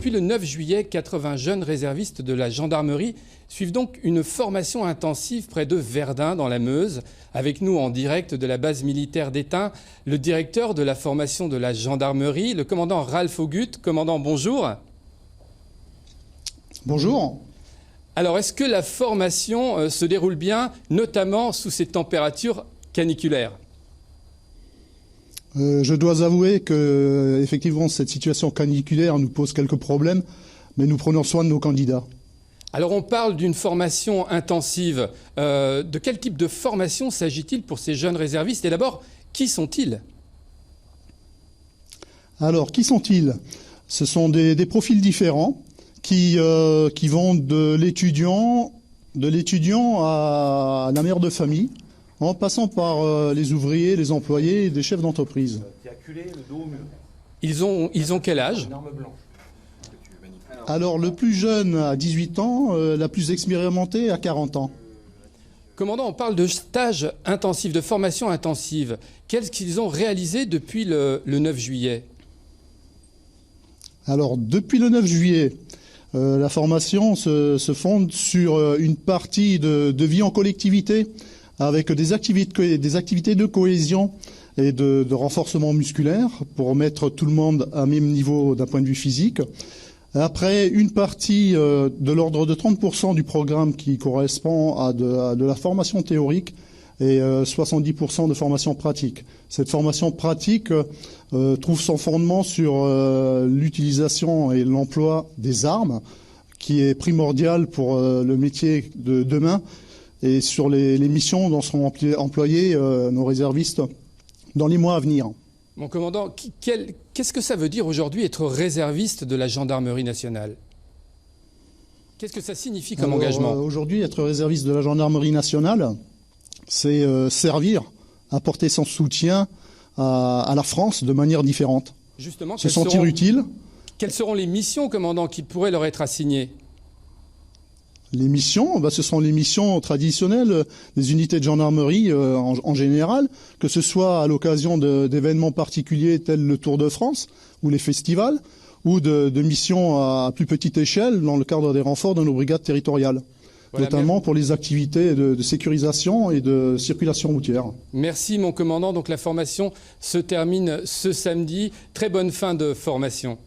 Depuis le 9 juillet, 80 jeunes réservistes de la gendarmerie suivent donc une formation intensive près de Verdun, dans la Meuse. Avec nous en direct de la base militaire d'Étain, le directeur de la formation de la gendarmerie, le commandant Ralph Augut. Commandant, bonjour. Bonjour. Alors, est-ce que la formation se déroule bien, notamment sous ces températures caniculaires ? Je dois avouer que, effectivement, cette situation caniculaire nous pose quelques problèmes, mais nous prenons soin de nos candidats. Alors, on parle d'une formation intensive. De quel type de formation s'agit-il pour ces jeunes réservistes? Et d'abord, qui sont-ils? Alors, qui sont-ils? Ce sont des profils différents qui vont de l'étudiant à la mère de famille, en passant par les ouvriers, les employés et des chefs d'entreprise. Ils ont quel âge? Alors, le plus jeune a 18 ans, la plus expérimentée a 40 ans. Commandant, on parle de stage intensif, de formation intensive. Qu'est-ce qu'ils ont réalisé depuis le 9 juillet? Alors, depuis le 9 juillet, la formation se fonde sur une partie de vie en collectivité, avec des activités de cohésion et de renforcement musculaire pour mettre tout le monde à même niveau d'un point de vue physique. Après, une partie de l'ordre de 30% du programme qui correspond à de la formation théorique et 70% de formation pratique. Cette formation pratique trouve son fondement sur l'utilisation et l'emploi des armes, qui est primordial pour le métier de demain, et sur les missions dont seront employés nos réservistes dans les mois à venir. Mon commandant, qu'est-ce que ça veut dire aujourd'hui être réserviste de la gendarmerie nationale? Qu'est-ce que ça signifie comme engagement? Aujourd'hui, être réserviste de la gendarmerie nationale, c'est servir, apporter son soutien à la France de manière différente. Justement, se sentir utile. Quelles seront les missions, commandant, qui pourraient leur être assignées? Les missions, ce sont les missions traditionnelles des unités de gendarmerie en général, que ce soit à l'occasion d'événements particuliers tels le Tour de France ou les festivals, ou de missions à plus petite échelle dans le cadre des renforts de nos brigades territoriales, voilà, notamment pour les activités de sécurisation et de circulation routière. Merci mon commandant. Donc la formation se termine ce samedi. Très bonne fin de formation.